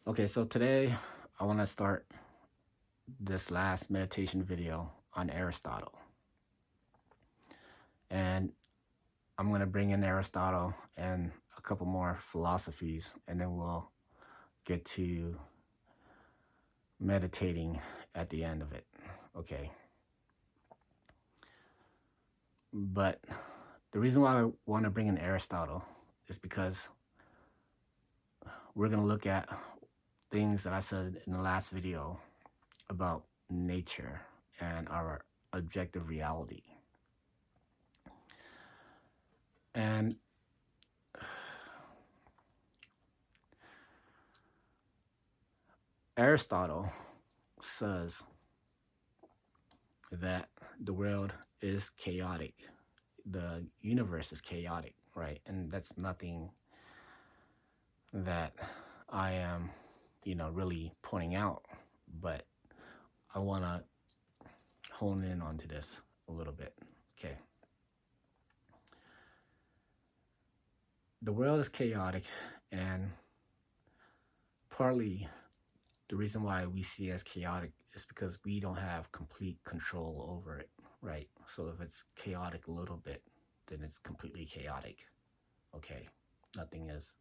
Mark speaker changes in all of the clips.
Speaker 1: Okay, so today I want to start this last meditation video on Aristotle. And I'm going to bring in Aristotle and a couple more philosophies, and then we'll get to meditating at the end of it. Okay. But the reason why I want to bring in Aristotle is because we're going to look at things that I said in the last video about nature and our objective reality. And Aristotle says that the world is chaotic, the universe is chaotic, right? And that's nothing that I am, really pointing out, but I want to hone in onto this a little bit. Okay. The world is chaotic, and partly the reason why we see it as chaotic is because we don't have complete control over it, right? So if it's chaotic a little bit, then it's completely chaotic. Okay. Nothing is,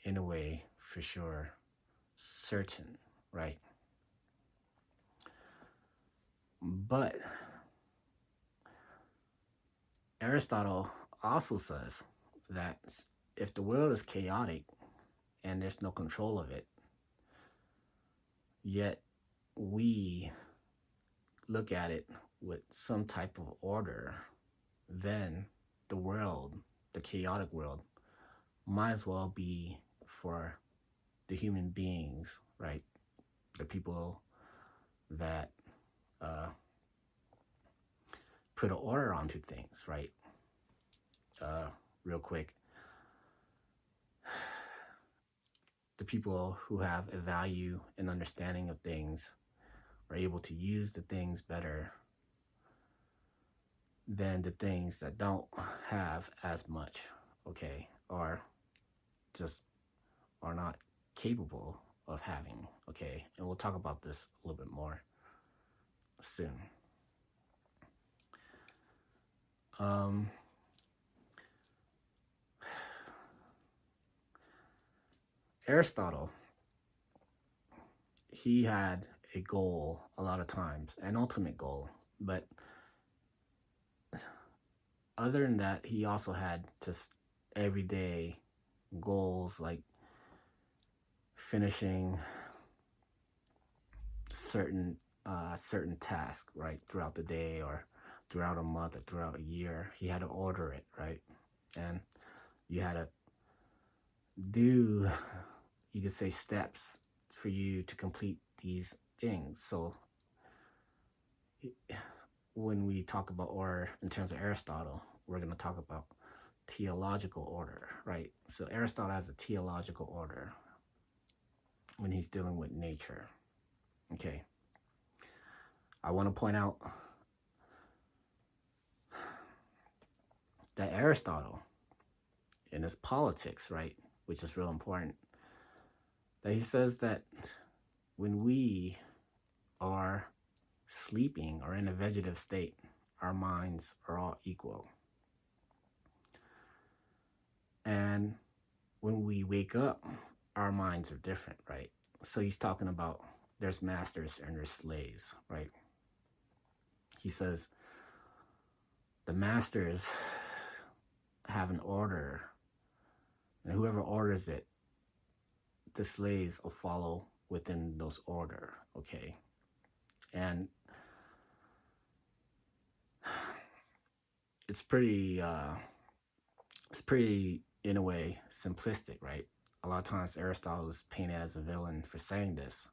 Speaker 1: in a way, for sure, certain, right? But Aristotle also says that if the world is chaotic and there's no control of it, yet we look at it with some type of order, then the world, the chaotic world, might as well be for the human beings, right? The people that put an order onto things, right? Real quick, the people who have a value and understanding of things are able to use the things better than the things that don't have as much, okay, or just are not capable of having, okay? And we'll talk about this a little bit more soon. Aristotle, he had a goal a lot of times, an ultimate goal, but other than that, he also had just everyday goals like finishing certain task, right, throughout the day or throughout a month or throughout a year. He had to order it, right? And you had to do, you could say, steps for you to complete these things. So when we talk about order in terms of Aristotle, we're going to talk about teleological order, right? So Aristotle has a teleological order when he's dealing with nature. Okay. I want to point out that Aristotle, in his politics, right, which is real important, that he says that when we are sleeping or in a vegetative state, our minds are all equal. And when we wake up, our minds are different, right? So he's talking about there's masters and there's slaves, right? He says the masters have an order, and whoever orders it, the slaves will follow within those order, okay? And it's pretty in a way simplistic, right? A lot of times Aristotle is painted as a villain for saying this,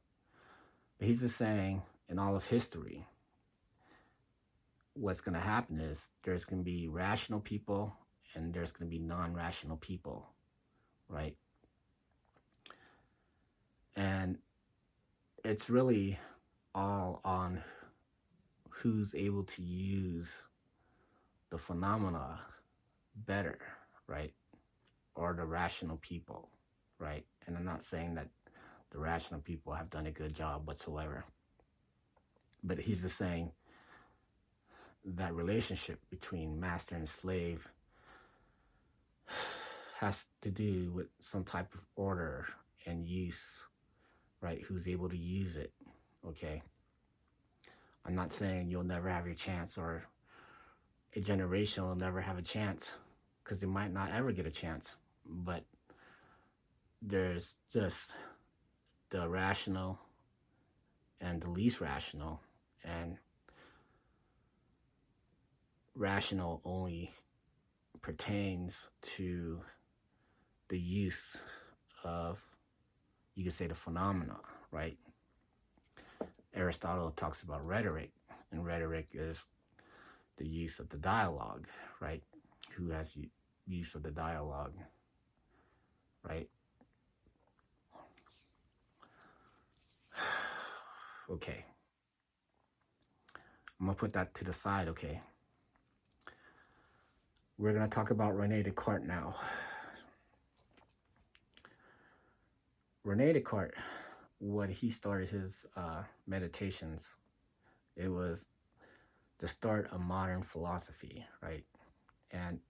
Speaker 1: but he's just saying in all of history, what's going to happen is there's going to be rational people and there's going to be non-rational people, right? And it's really all on who's able to use the phenomena better, right? Or the rational people, right? And I'm not saying that the rational people have done a good job whatsoever. But he's just saying that relationship between master and slave has to do with some type of order and use, right? Who's able to use it, okay? I'm not saying you'll never have your chance or a generation will never have a chance, because they might not ever get a chance. But there's just the rational and the least rational, and rational only pertains to the use of, you could say, the phenomena, right? Aristotle talks about rhetoric, and rhetoric is the use of the dialogue, right? Who has use of the dialogue, right? Okay. I'm gonna put that to the side, okay? We're gonna talk about Rene Descartes now. Rene Descartes, when he started his meditations, it was the start of modern philosophy, right? And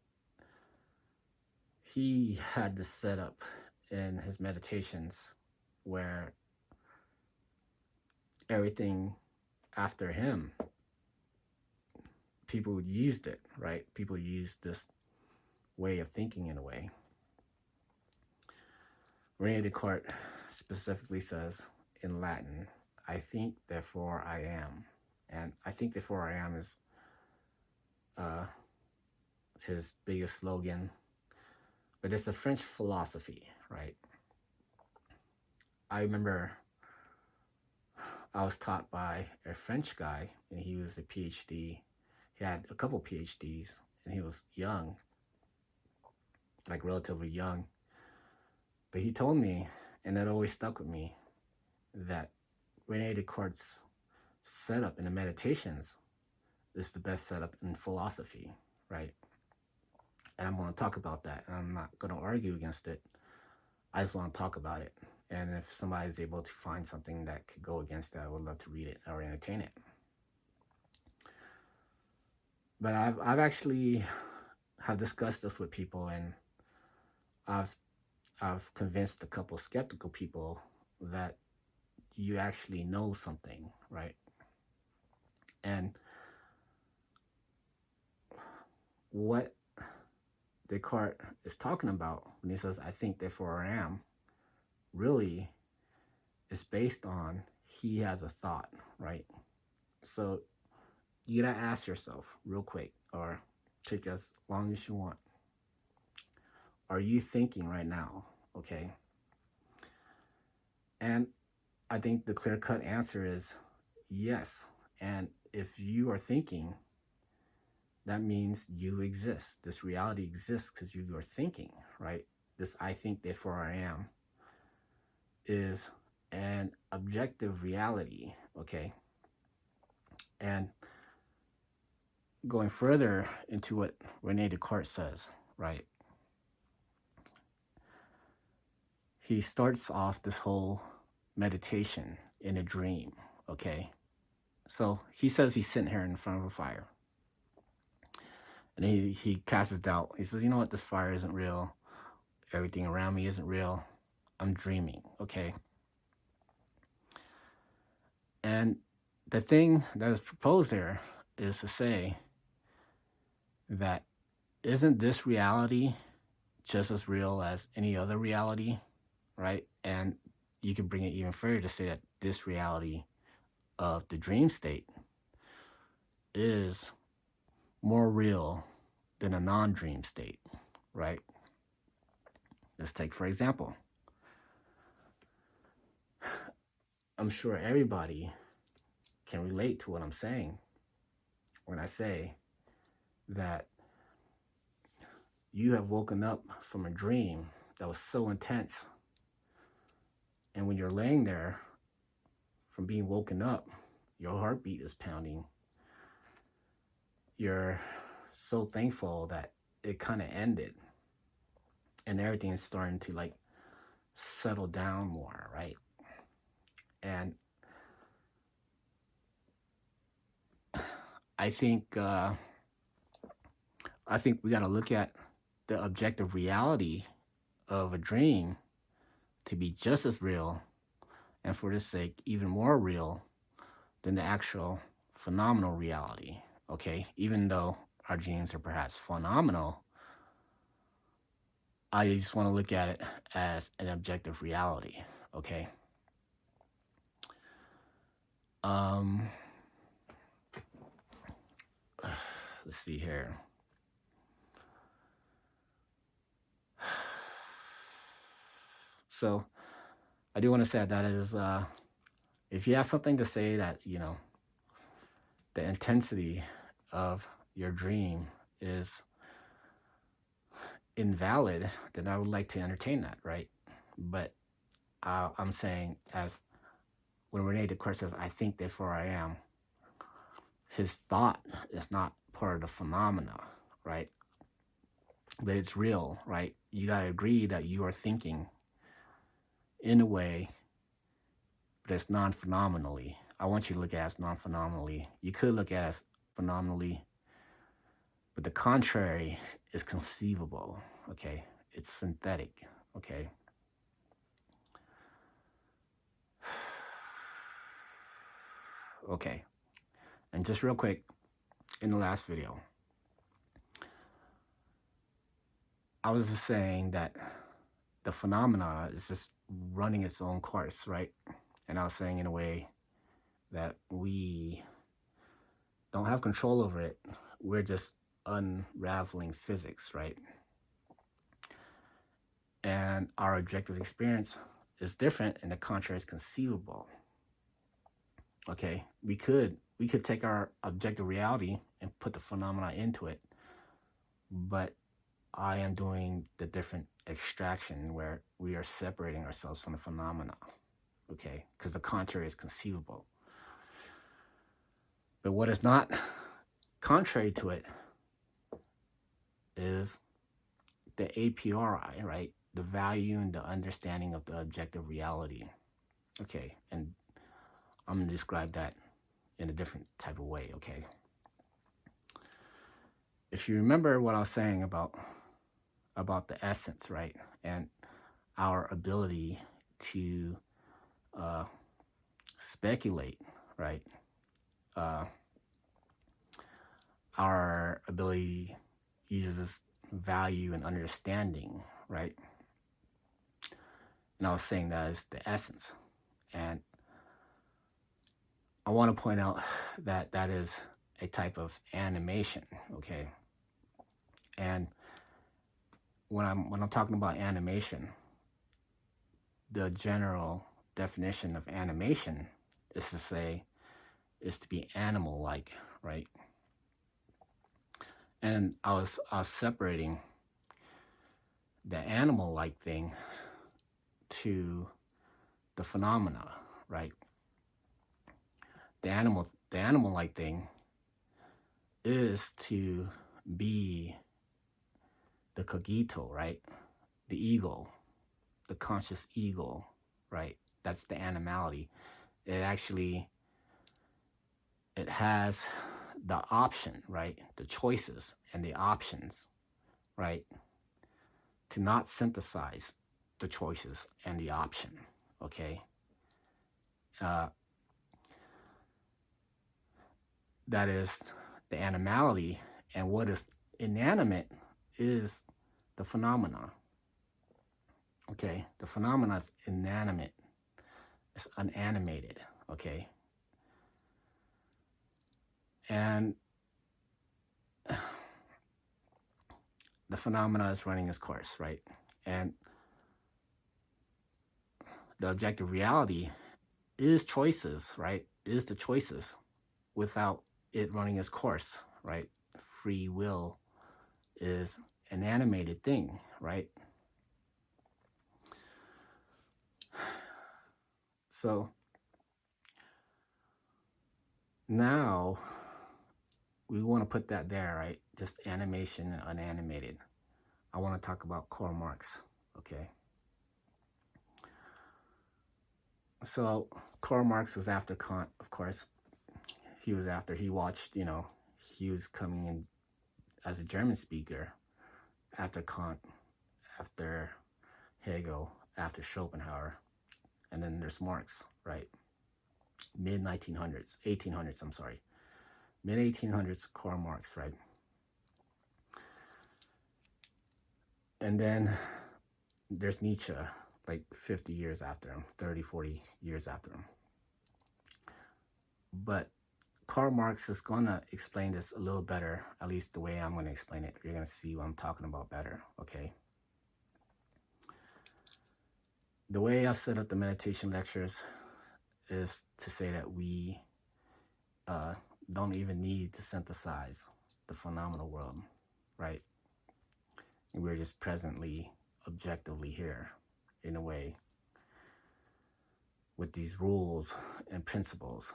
Speaker 1: he had this setup in his meditations where everything after him, people used it, right? People used this way of thinking in a way. Rene Descartes specifically says in Latin, I think, therefore I am. And I think, therefore I am is his biggest slogan. But it's a French philosophy, right? I remember I was taught by a French guy, and he was a PhD. He had a couple PhDs, and he was young, like relatively young. But he told me, and that always stuck with me, that Rene Descartes' setup in the meditations is the best setup in philosophy, right? And I'm going to talk about that, and I'm not going to argue against it. I just want to talk about it. And if somebody's able to find something that could go against that, I would love to read it or entertain it. But I've actually have discussed this with people, and I've convinced a couple skeptical people that you actually know something, right? And what Descartes is talking about when he says, I think, therefore I am, really is based on he has a thought, right? So you gotta ask yourself real quick, or take as long as you want. Are you thinking right now? Okay. And I think the clear-cut answer is yes. And if you are thinking, that means you exist. This reality exists because you are thinking, right? This I think, therefore I am is an objective reality, okay? And going further into what Rene Descartes says, right? He starts off this whole meditation in a dream, okay? So he says he's sitting here in front of a fire. And he casts doubt. He says, you know what? This fire isn't real. Everything around me isn't real. I'm dreaming, okay? And the thing that is proposed there is to say that isn't this reality just as real as any other reality, right? And you can bring it even further to say that this reality of the dream state is more real than a non-dream state, right? Let's take, for example, I'm sure everybody can relate to what I'm saying when I say that you have woken up from a dream that was so intense. And when you're laying there from being woken up, your heartbeat is pounding. You're so thankful that it kind of ended and everything is starting to like settle down more, right? And I think we got to look at the objective reality of a dream to be just as real, and for this sake, even more real than the actual phenomenal reality. Okay, even though our dreams are perhaps phenomenal, I just want to look at it as an objective reality. Okay. Um, let's see here. So I do want to say that is, if you have something to say that, the intensity of your dream is invalid, then I would like to entertain that, right? But I'm saying, as when Rene Descartes says, I think, therefore I am, his thought is not part of the phenomena, right? But it's real, right? You got to agree that you are thinking in a way, but it's non-phenomenally. I want you to look at it as non-phenomenally. You could look at it as phenomenally, but the contrary is conceivable, okay? It's synthetic, okay? Okay. And just real quick, in the last video, I was just saying that the phenomena is just running its own course, right? And I was saying in a way that we don't have control over it. We're just unraveling physics, right? And our objective experience is different, and the contrary is conceivable. Okay, we could take our objective reality and put the phenomena into it, but I am doing the different extraction where we are separating ourselves from the phenomena, okay? Because the contrary is conceivable. But what is not contrary to it is the a priori, right? The value and the understanding of the objective reality. Okay, and I'm going to describe that in a different type of way, okay? If you remember what I was saying about the essence, right? And our ability to speculate, right? Our ability uses value and understanding, right? And I was saying that is the essence. And I want to point out that that is a type of animation, okay? And when I'm talking about animation, the general definition of animation is to be animal-like, right? And I was separating the animal-like thing to the phenomena, right? The animal-like thing is to be the cogito, right? The ego, the conscious ego, right? That's the animality. It has the option, right? The choices and the options, right? To not synthesize the choices and the option, okay? That is the animality, and what is inanimate is the phenomena, okay? The phenomena is inanimate, it's unanimated, okay? And the phenomena is running its course, right? And the objective reality is choices, right? Is the choices without it running its course, right? Free will is an animated thing, right? So now we want to put that there, right? Just animation and unanimated. I want to talk about Karl Marx, okay? So Karl Marx was after Kant, of course. He watched, he was coming in as a German speaker after Kant, after Hegel, after Schopenhauer, and then there's Marx, right? Mid 1900s, 1800s, I'm sorry. Mid 1800s, Karl Marx, right? And then there's Nietzsche, like 50 years after him, 30, 40 years after him. But Karl Marx is going to explain this a little better, at least the way I'm going to explain it. You're going to see what I'm talking about better, okay? The way I set up the meditation lectures is to say that we don't even need to synthesize the phenomenal world, right? And we're just presently, objectively here, in a way, with these rules and principles.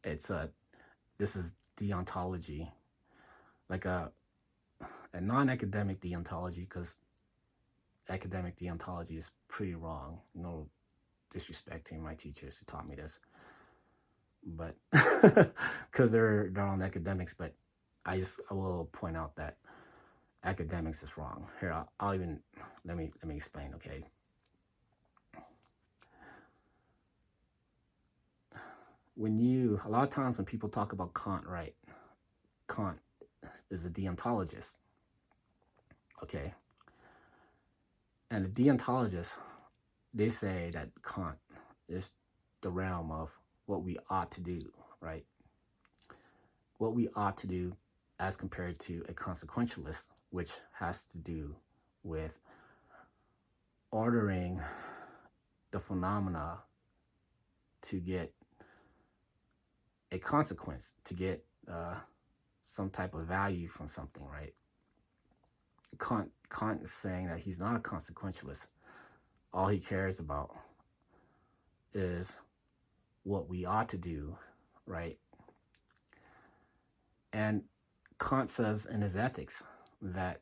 Speaker 1: This is deontology, like a non-academic deontology, because academic deontology is pretty wrong. No disrespecting my teachers who taught me this, but because they're on academics, but I will point out that academics is wrong. Here, I'll even let me explain. Okay, a lot of times when people talk about Kant, right? Kant is a deontologist. Okay, and the deontologists, they say that Kant is the realm of what we ought to do, right? What we ought to do as compared to a consequentialist, which has to do with ordering the phenomena to get a consequence, to get some type of value from something, right? Kant is saying that he's not a consequentialist. All he cares about is what we ought to do, right? And Kant says in his ethics that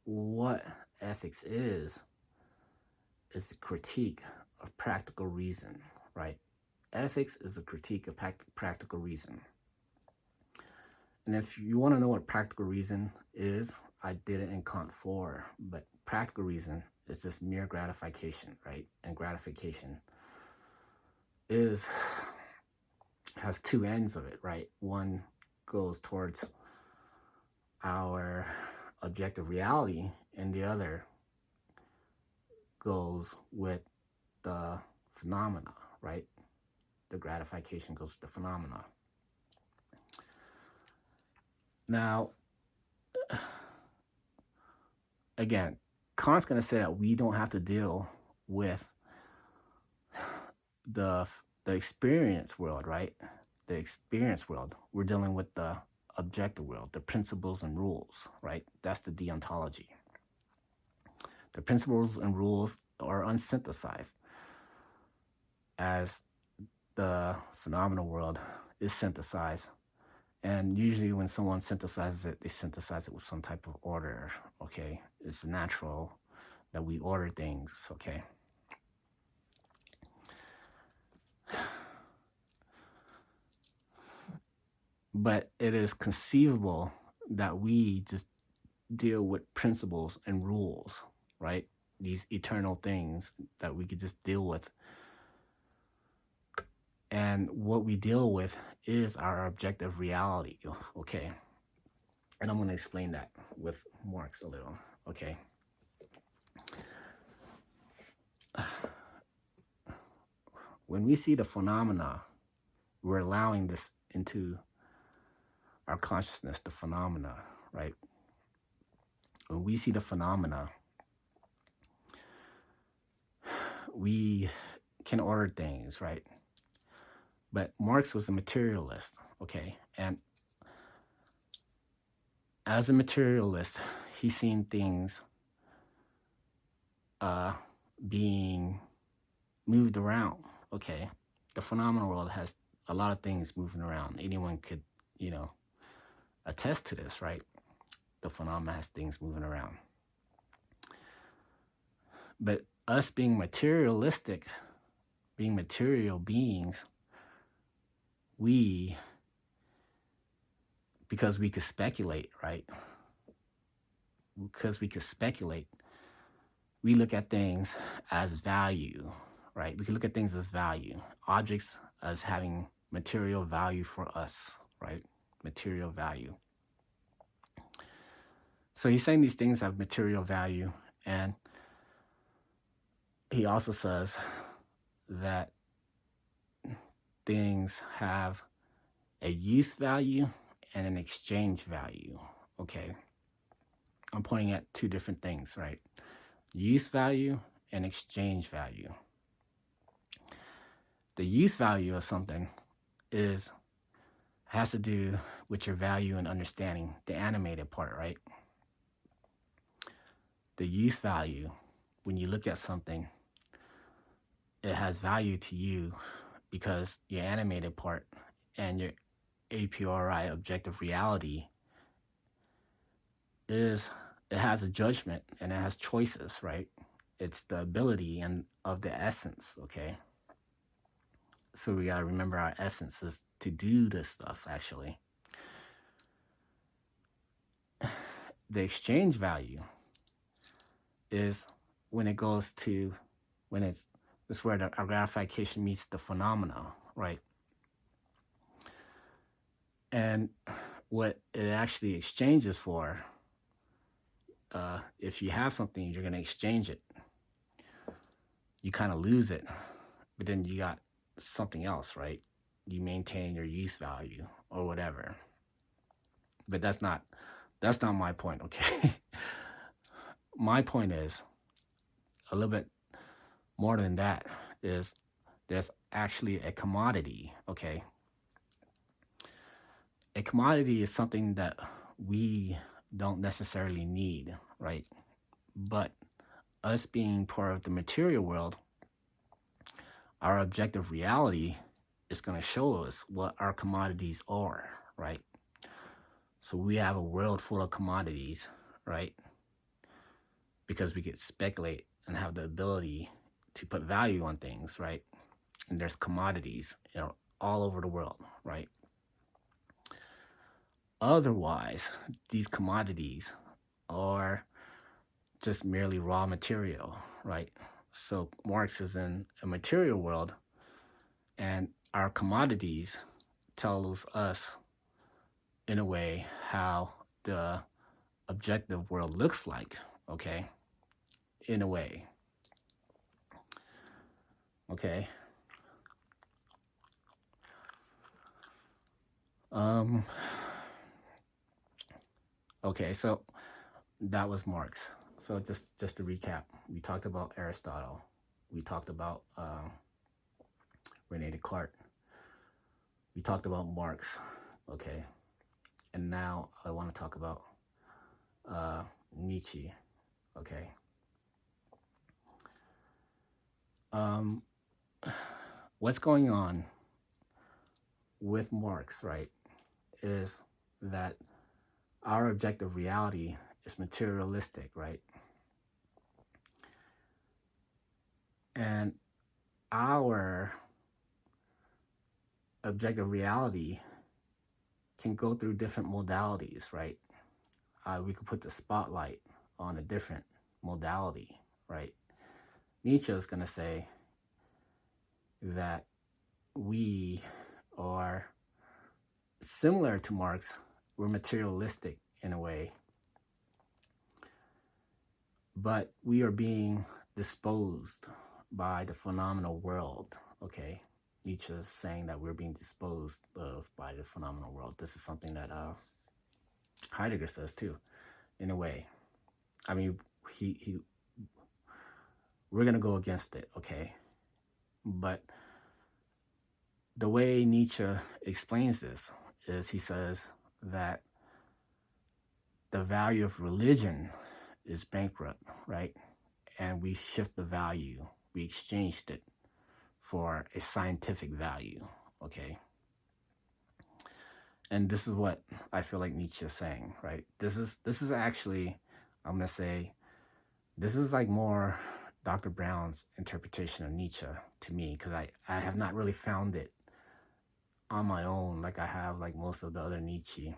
Speaker 1: what ethics is a critique of practical reason, right? Ethics is a critique of practical reason. And if you want to know what practical reason is, I did it in Kant 4, but practical reason is just mere gratification, right? And gratification has two ends of it, right? One goes towards our objective reality, and the other goes with the phenomena, right? The gratification goes with the phenomena. Now, again, Kant's going to say that we don't have to deal with the experience world, right? The experience world. We're dealing with the objective world, the principles and rules, right? That's the deontology. The principles and rules are unsynthesized, as the phenomenal world is synthesized. And usually when someone synthesizes it, they synthesize it with some type of order, okay? It's natural that we order things, okay? But it is conceivable that we just deal with principles and rules, right? These eternal things that we could just deal with. And what we deal with is our objective reality, okay? And I'm going to explain that with Marx a little, okay? When we see the phenomena, we're allowing this into our consciousness, the phenomena, right? When we see the phenomena, we can order things, right? But Marx was a materialist, okay? And as a materialist, he's seen things being moved around, okay? The phenomenal world has a lot of things moving around. Anyone could, attest to this, right? The phenomena has things moving around. But us being materialistic, being material beings, we, because we could speculate, right? Because we could speculate, we look at things as value, right? We can look at things as value, objects as having material value for us, right? Material value. So he's saying these things have material value, and he also says that things have a use value and an exchange value. Okay. I'm pointing at two different things, right? Use value and exchange value. The use value of something has to do with your value and understanding, the animated part, right? The use value, when you look at something, it has value to you because your animated part and your APRI, objective reality, it has a judgment and it has choices, right? It's the ability and of the essence, okay? So we gotta remember our essence is to do this stuff, actually. The exchange value is when it's where our gratification meets the phenomena, right? And what it actually exchanges for, if you have something, you're going to exchange it. You kind of lose it, but then you got something else, right? You maintain your use value or whatever. But that's not my point, okay? My point is a little bit more than that, is there's actually a commodity, okay? A commodity is something that we don't necessarily need, right? But us being part of the material world, our objective reality is going to show us what our commodities are, right? So we have a world full of commodities, right? Because we could speculate and have the ability to put value on things, right? And there's commodities, all over the world, right? Otherwise, these commodities are just merely raw material, right? So Marx is in a material world, and our commodities tells us, in a way, how the objective world looks like, okay? In a way. Okay. Okay, so that was Marx. So just to recap, we talked about Aristotle. We talked about Rene Descartes. We talked about Marx, okay? And now I want to talk about Nietzsche, okay? What's going on with Marx, right, is that our objective reality is materialistic, right? And our objective reality can go through different modalities, right? We could put the spotlight on a different modality, right? Nietzsche is going to say that we are similar to Marx. We're materialistic in a way, but we are being disposed by the phenomenal world, okay? Nietzsche is saying that we're being disposed of by the phenomenal world. This is something that Heidegger says too, in a way. I mean, we're going to go against it, okay? But the way Nietzsche explains this is he says that the value of religion is bankrupt, right? And we shift the value. We exchanged it for a scientific value, okay? And this is what I feel like Nietzsche is saying, right? This is actually, I'm going to say, this is like more Dr. Brown's interpretation of Nietzsche to me, because I have not really found it on my own like I have like most of the other Nietzsche.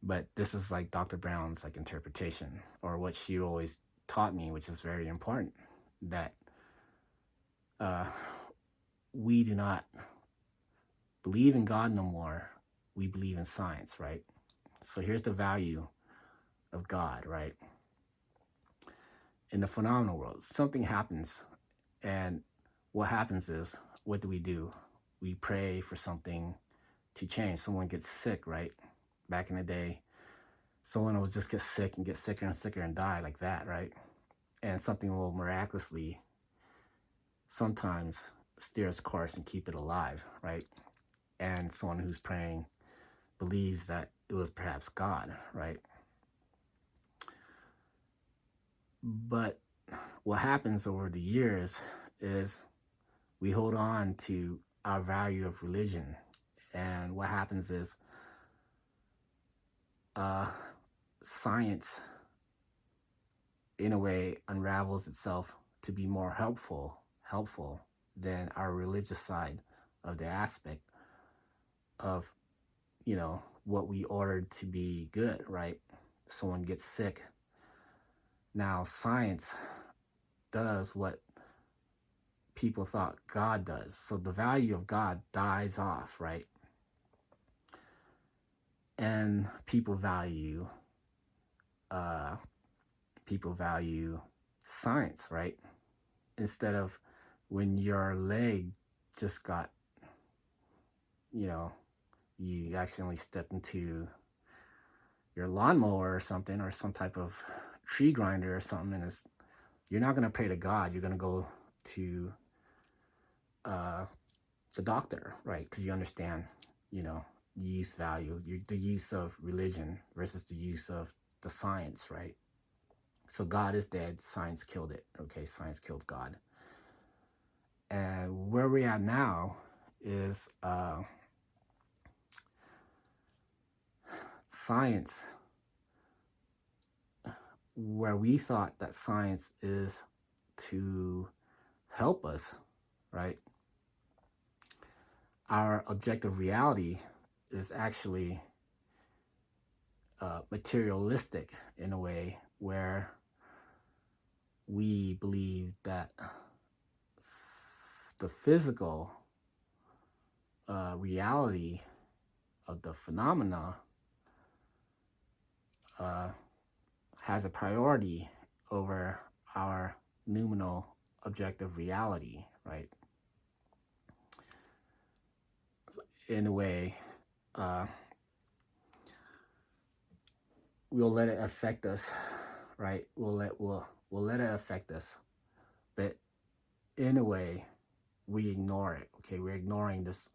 Speaker 1: But this is like Dr. Brown's like interpretation, or what she always taught me, which is very important, that uh, we do not believe in God no more. We believe in science, right? So here's the value of God, right? In the phenomenal world, something happens, and what happens is, what do? We pray for something to change. Someone gets sick, right? Back in the day, someone will just get sick and get sicker and sicker and die like that, right? And something will miraculously sometimes steer its course and keep it alive, right? And someone who's praying believes that it was perhaps God, right? But what happens over the years is we hold on to our value of religion. And what happens is science, in a way, unravels itself to be more helpful than our religious side of the aspect of, what we ordered to be good, right? Someone gets sick. Now, science does what people thought God does. So the value of God dies off, right? And people value science, right? Instead of when your leg just got, you accidentally stepped into your lawnmower or something, or some type of tree grinder or something, and you're not going to pray to God. You're going to go to the doctor, right? Because you understand, use value, the use of religion versus the use of the science, right? So God is dead, science killed it. Okay, science killed God. And where we're at now is science, where we thought that science is to help us, right? Our objective reality is actually materialistic in a way, where we believe that the physical reality of the phenomena has a priority over our noumenal objective reality, right? In a way, we'll let it affect us, right? We'll let it affect us, but in a way, we ignore it. Okay, we're ignoring this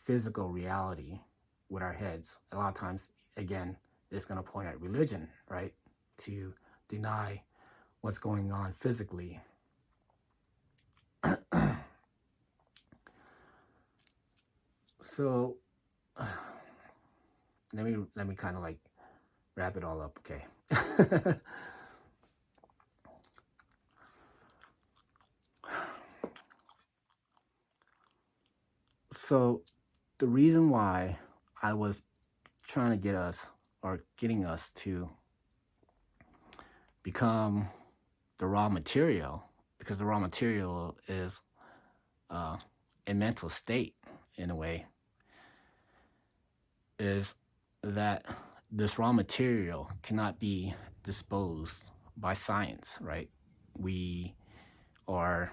Speaker 1: physical reality with our heads. A lot of times, again, it's going to point at religion, right? To deny what's going on physically. So let me kind of like wrap it all up, okay? So the reason why I was trying to getting us to become the raw material, because the raw material is a mental state in a way, is that this raw material cannot be disposed by science, right? We are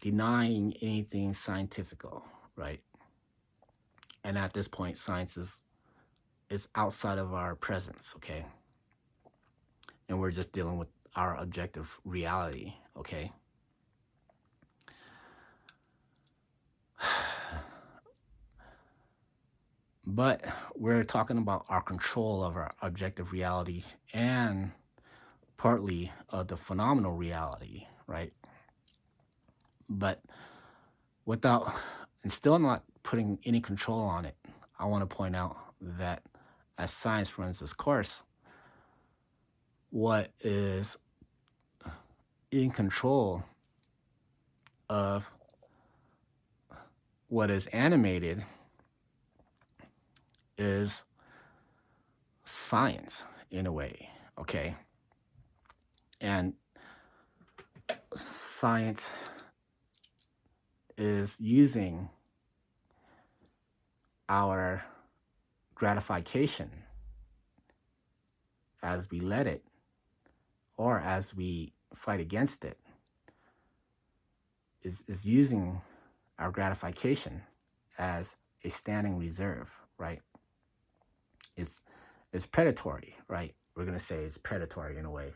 Speaker 1: denying anything scientific, right? And at this point, science is outside of our presence, okay? And we're just dealing with our objective reality, okay? But we're talking about our control of our objective reality and partly of the phenomenal reality, right? But without, and still not putting any control on it, I want to point out that as science runs its course, what is in control of what is animated is science in a way, okay? And science is using our gratification as we let it or as we fight against it, is using our gratification as a standing reserve, right? It's it's predatory, right? We're gonna say it's predatory in a way.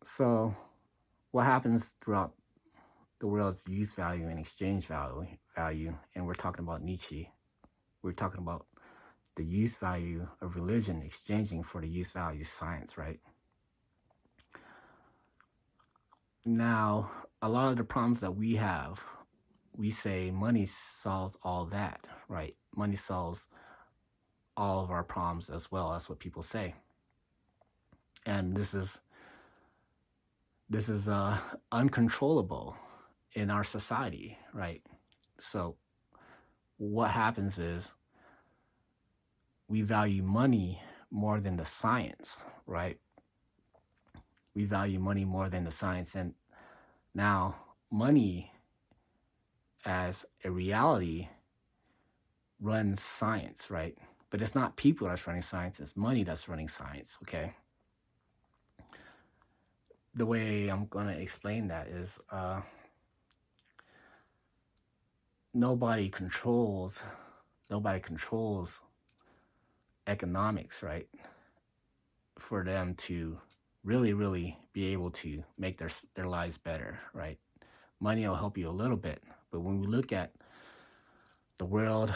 Speaker 1: So what happens throughout the world's use value and exchange value, and we're talking about Nietzsche, we're talking about the use value of religion exchanging for the use value of science, right? Now, a lot of the problems that we have, we say money solves all that, right? Money solves all of our problems as well. That's what people say. And this is uncontrollable in our society, right? So what happens is we value money more than the science, right? We value money more than the science. And now money as a reality runs science, right? But it's not people that's running science, it's money that's running science, okay? The way I'm gonna explain that is nobody controls economics, right? For them to really be able to make their lives better, right? Money will help you a little bit, but when we look at the world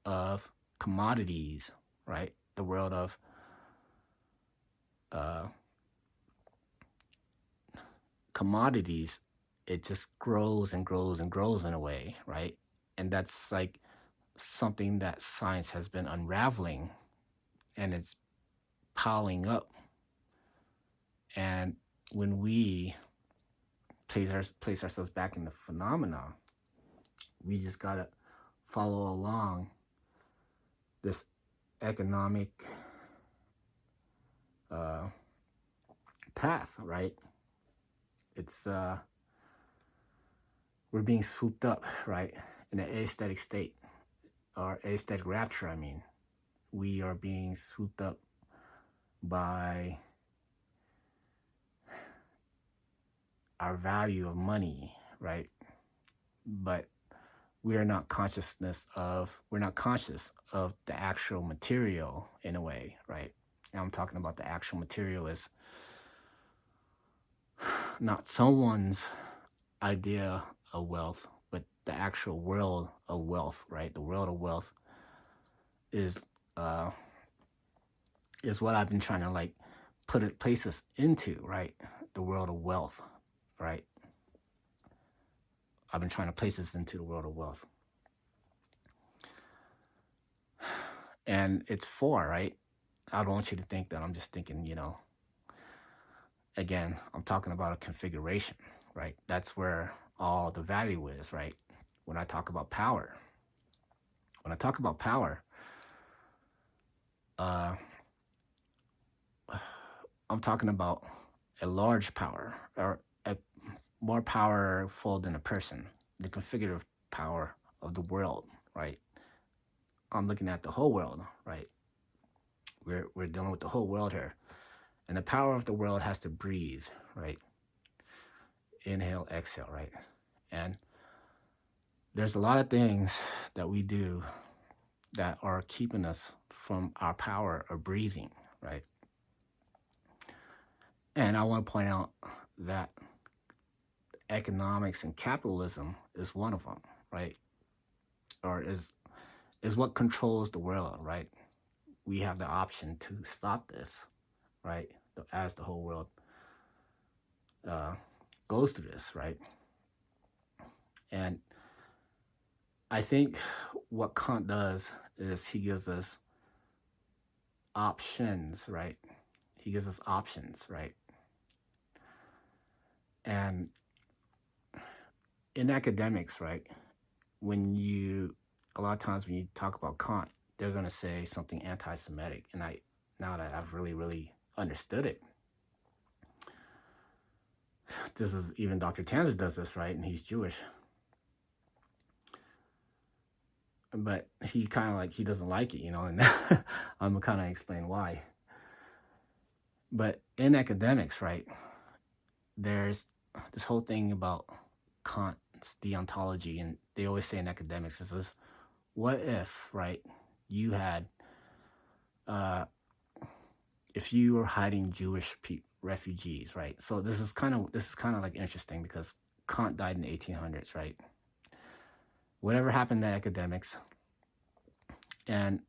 Speaker 1: of commodities, right? The world of uh, commodities, it just grows and grows and grows in a way, right? And that's like something that science has been unraveling, and it's piling up. And when we place ourselves back in the phenomena, we just gotta follow along this economic uh, path, right? It's we're being swooped up, right, in an aesthetic state, or aesthetic rapture. I mean, we are being swooped up by our value of money, right? But we're not conscious of the actual material in a way, right? And I'm talking about the actual material is not someone's idea of wealth, but the actual world of wealth, right? The world of wealth is uh is what I've been trying to like place us into, right? The world of wealth, right? I've been trying to place us into the world of wealth. And it's four, right? I don't want you to think that I'm just thinking, again, I'm talking about a configuration, right? That's where all the value is, right? When I talk about power, when I talk about power, uh, I'm talking about a large power or a more powerful than a person, the configurative power of the world, right? I'm looking at the whole world, right? We're dealing with the whole world here. And the power of the world has to breathe, right? Inhale, exhale, right? And there's a lot of things that we do that are keeping us from our power of breathing, right? And I want to point out that economics and capitalism is one of them, right? Or is what controls the world, right? We have the option to stop this, right? As the whole world uh, goes through this, right? And I think what Kant does is he gives us options, right? He gives us options, right? And in academics, right, a lot of times when you talk about Kant, they're going to say something anti-Semitic. And now that I've really, really understood it, this is even Dr. Tanzer does this, right? And he's Jewish. But he kind of like, he doesn't like it, and I'm going to kind of explain why. But in academics, right, there's this whole thing about Kant's deontology, and they always say in academics, is this, what if, right, you had, if you were hiding Jewish refugees, right? So this is kind of like interesting because Kant died in the 1800s, right? Whatever happened to academics, and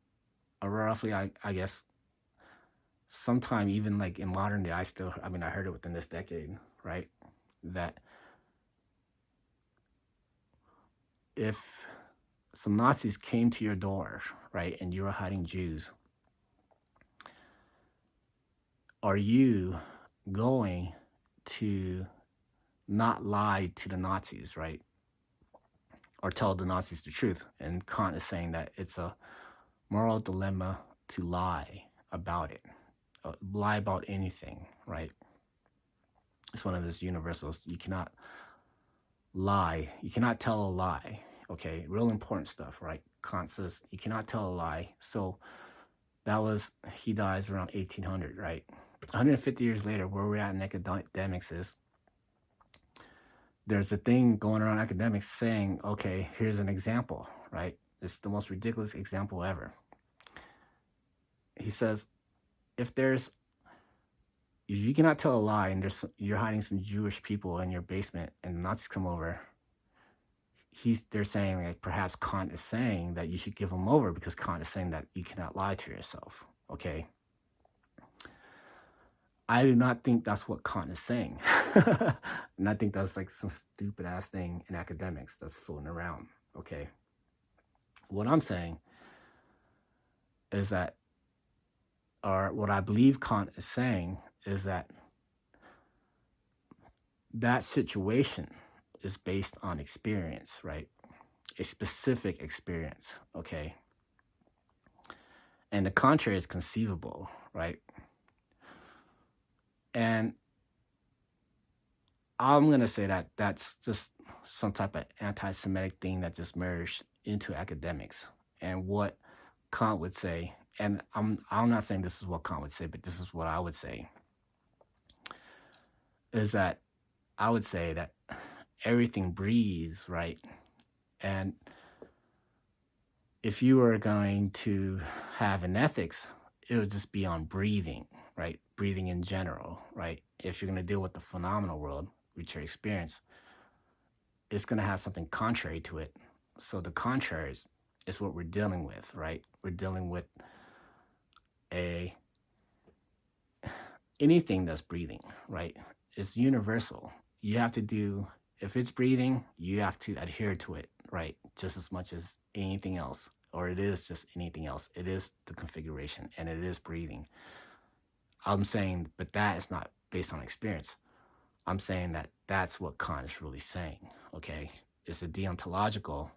Speaker 1: roughly, I guess, sometime even like in modern day, I heard it within this decade, right? That if some Nazis came to your door, right, and you were hiding Jews, are you going to not lie to the Nazis, right? Or tell the Nazis the truth? And Kant is saying that it's a moral dilemma to lie about it, lie about anything, right? It's one of those universals. You cannot lie. You cannot tell a lie. Okay, real important stuff, right? Kant says you cannot tell a lie. So he dies around 1800, right? 150 years later, where we're at in academics is there's a thing going around academics saying, okay, here's an example, right? It's the most ridiculous example ever. He says, if you cannot tell a lie and you're hiding some Jewish people in your basement and the Nazis come over, they're saying like perhaps Kant is saying that you should give them over because Kant is saying that you cannot lie to yourself. Okay. I do not think that's what Kant is saying. And I think that's like some stupid ass thing in academics that's floating around. Okay. What I'm saying is that, or what I believe Kant is saying is that situation is based on experience, right? A specific experience, okay? And the contrary is conceivable, right? And I'm going to say that that's just some type of anti-Semitic thing that just merged into academics. And what Kant would say, and I'm not saying this is what Kant would say, but this is what I would say, is that I would say that everything breathes, right? And if you were going to have an ethics, it would just be on breathing, right? Breathing in general, right? If you're going to deal with the phenomenal world, which your experience, it's going to have something contrary to it. So the contrary is what we're dealing with, right? We're dealing with anything that's breathing, right? It's universal. You have to do, if it's breathing, you have to adhere to it, right? Just as much as anything else, or it is just anything else. It is the configuration and it is breathing. I'm saying, but that is not based on experience. I'm saying that that's what Kant is really saying, okay? It's a deontological.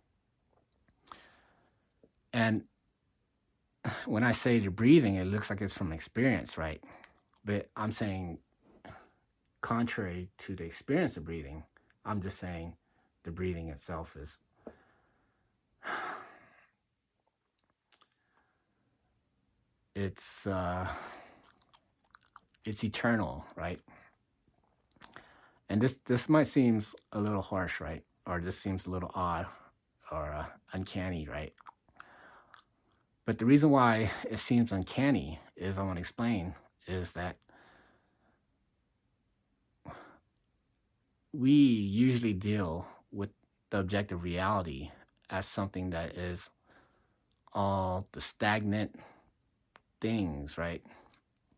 Speaker 1: And when I say the breathing, it looks like it's from experience, right? But I'm saying, contrary to the experience of breathing, I'm just saying the breathing itself is it's eternal, right? And this might seem a little harsh, right? Or this seems a little odd or uncanny, right? But the reason why it seems uncanny is I want to explain is that we usually deal with the objective reality as something that is all the stagnant things, right?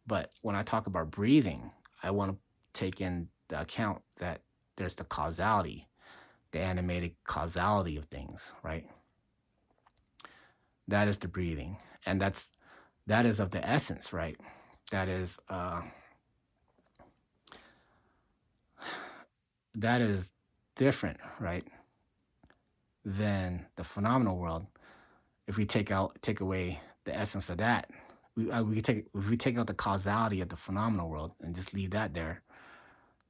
Speaker 1: But when I talk about breathing, I want to take in the account that there's the causality, the animated causality of things, right? That is the breathing. And that is of the essence, right? That is that is different, right, than the phenomenal world. If we take away the essence of that, we could take if we take out the causality of the phenomenal world and just leave that there,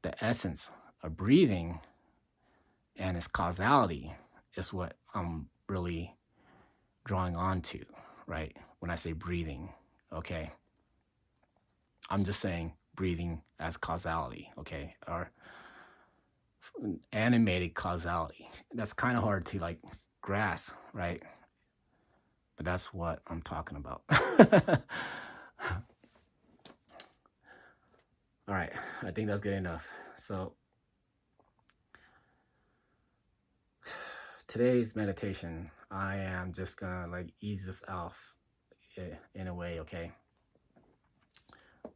Speaker 1: the essence of breathing and its causality is what I'm really drawing on to, right? When I say breathing, okay? I'm just saying breathing as causality, okay? Or animated causality. That's kind of hard to like grasp, right? But that's what I'm talking about. All right, I think that's good enough. So today's meditation, I am just gonna like ease this off in a way, okay?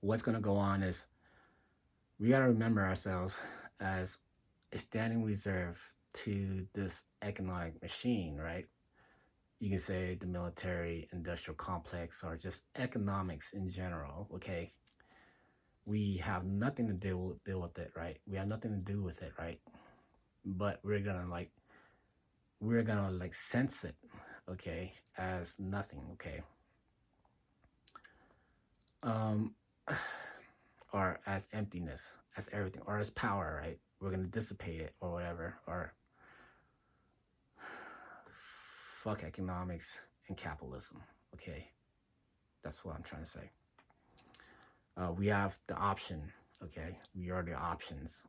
Speaker 1: What's gonna go on is we gotta remember ourselves as a standing reserve to this economic machine, right? You can say the military industrial complex or just economics in general, okay? We have nothing to deal with it, right? We have nothing to do with it, right? But we're gonna like sense it, okay, as nothing, okay? Or as emptiness, as everything, or as power, right? We're gonna dissipate it or whatever, or fuck economics and capitalism, okay? That's what I'm trying to say. We have the option, okay? We are the options,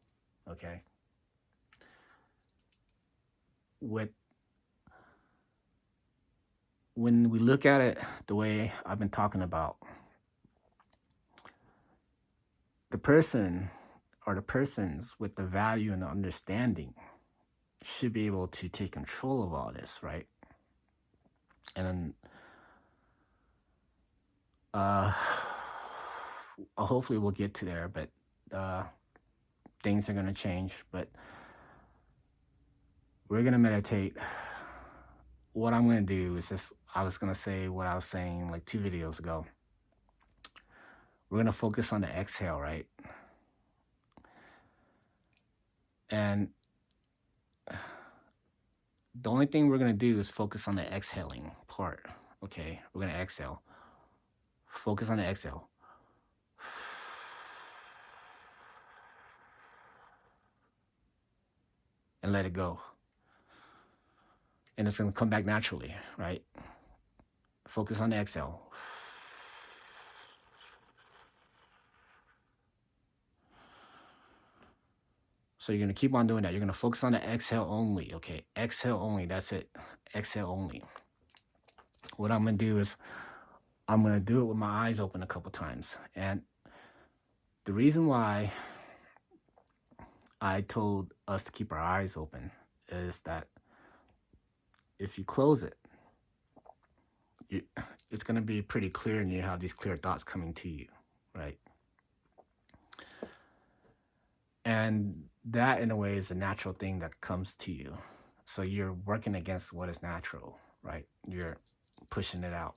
Speaker 1: okay? When we look at it the way I've been talking about, the person or the persons with the value and the understanding should be able to take control of all this, right? And then hopefully we'll get to there, but things are going to change. But we're going to meditate. What I'm going to do is just, I was going to say what I was saying like 2 videos ago. We're going to focus on the exhale, right? And the only thing we're going to do is focus on the exhaling part, okay? We're going to exhale. Focus on the exhale. And let it go. And it's going to come back naturally, right? Focus on the exhale. So you're going to keep on doing that. You're going to focus on the exhale only, okay? Exhale only, that's it. Exhale only. What I'm going to do is I'm going to do it with my eyes open a couple times. And the reason why I told us to keep our eyes open is that if you close it, it's going to be pretty clear and you have these clear thoughts coming to you, right? And that, in a way, is a natural thing that comes to you. So you're working against what is natural, right? You're pushing it out.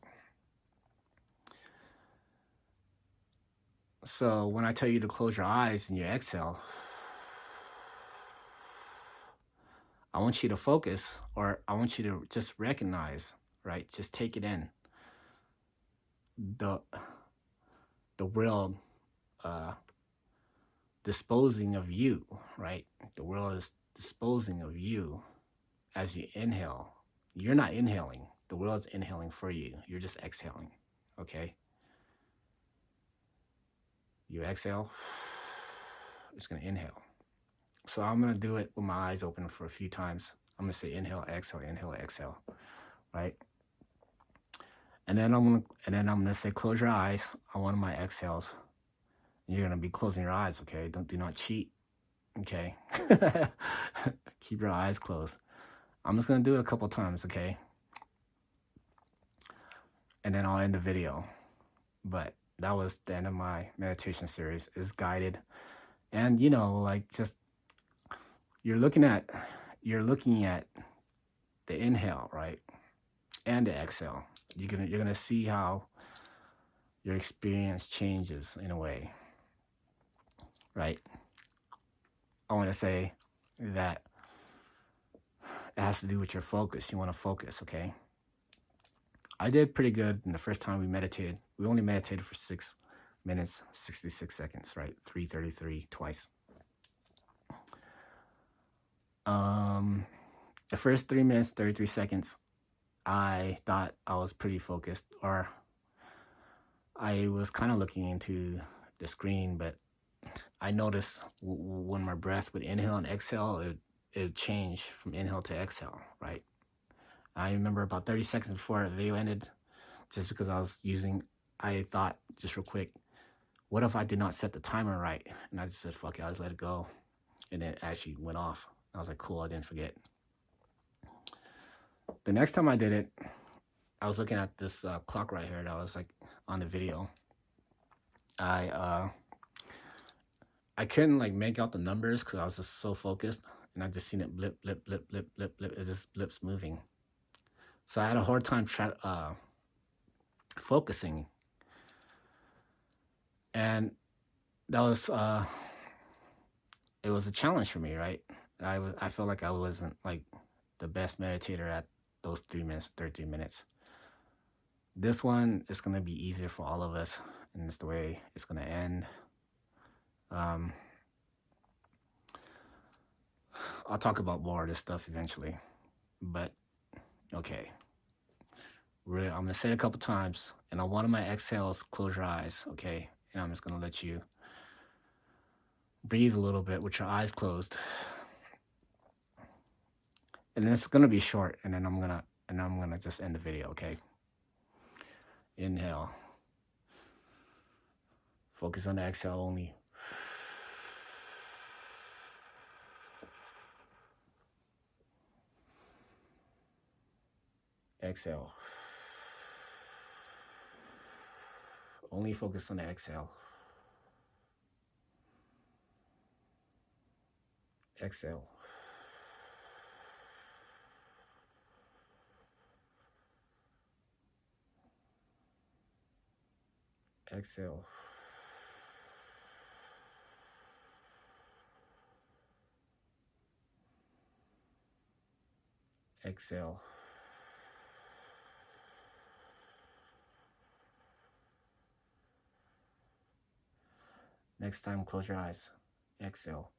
Speaker 1: So when I tell you to close your eyes and you exhale, I want you to focus, or I want you to just recognize, right? Just take it in. The world disposing of you, right? The world is disposing of you as you inhale. You're not inhaling. The world's inhaling for you. You're just exhaling, okay? You exhale, it's going to inhale. So I'm going to do it with my eyes open for a few times. I'm going to say inhale, exhale, right? And then I'm going to say close your eyes on one of my exhales. You're going to be closing your eyes, okay? Do not cheat, okay? Keep your eyes closed. I'm just going to do it a couple times, okay? And then I'll end the video. But that was the end of my meditation series. It's guided. And, you know, like just, you're looking at the inhale, right? And the exhale. You're gonna see how your experience changes in a way, right? I want to say that it has to do with your focus. You want to focus, okay? I did pretty good in the first time we meditated. We only meditated for 6 minutes, 66 seconds, right? 3:33 twice. Um, the first 3 minutes, 33 seconds, I thought I was pretty focused, or I was kind of looking into the screen, but I noticed when my breath would inhale and exhale, it would change from inhale to exhale, right? I remember about 30 seconds before the video ended, just because I thought, just real quick, what if I did not set the timer right? And I just said, fuck it, I just let it go. And it actually went off. I was like, cool, I didn't forget. The next time I did it, I was looking at this clock right here that was like on the video. I couldn't like make out the numbers because I was just so focused, and I just seen it blip, blip, blip, blip, blip, blip. It just blips moving. So I had a hard time focusing, and that was it was a challenge for me, right? I felt like I wasn't like the best meditator at those 3 minutes, 13 minutes. This one is gonna be easier for all of us, and it's the way it's gonna end. Um, I'll talk about more of this stuff eventually, but okay. I'm gonna say it a couple times, and on one of my exhales, close your eyes, okay? And I'm just gonna let you breathe a little bit with your eyes closed, and it's gonna be short, and then I'm gonna just end the video, okay? Inhale. Focus on the exhale only. Exhale. Only focus on the exhale. Exhale. Exhale. Exhale. Next time, close your eyes. Exhale.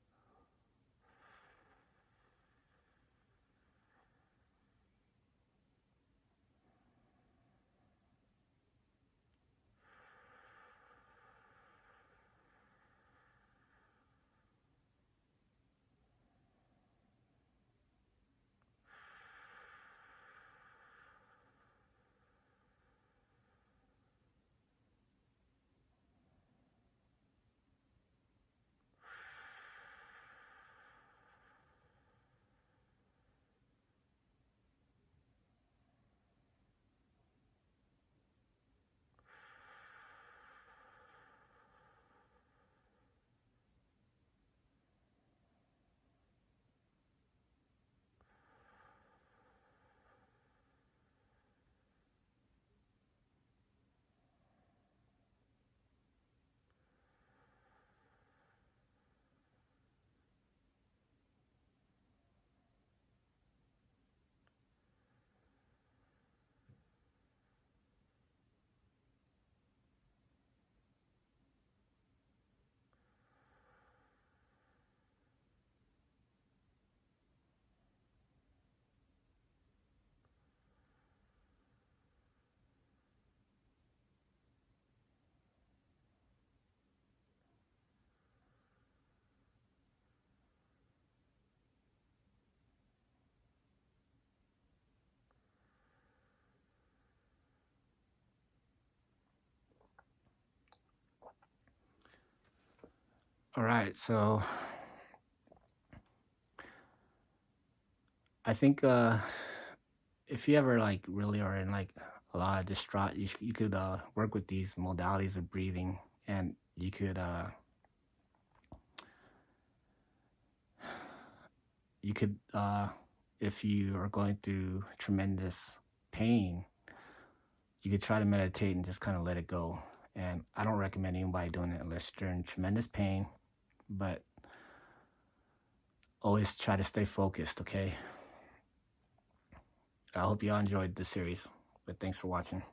Speaker 1: All right, so I think if you ever like really are in like a lot of distraught, you could work with these modalities of breathing, and you could if you are going through tremendous pain, You could try to meditate and just kind of let it go. And I don't recommend anybody doing it unless you're in tremendous pain, but always try to stay focused, okay? I hope y'all enjoyed the series, but thanks for watching.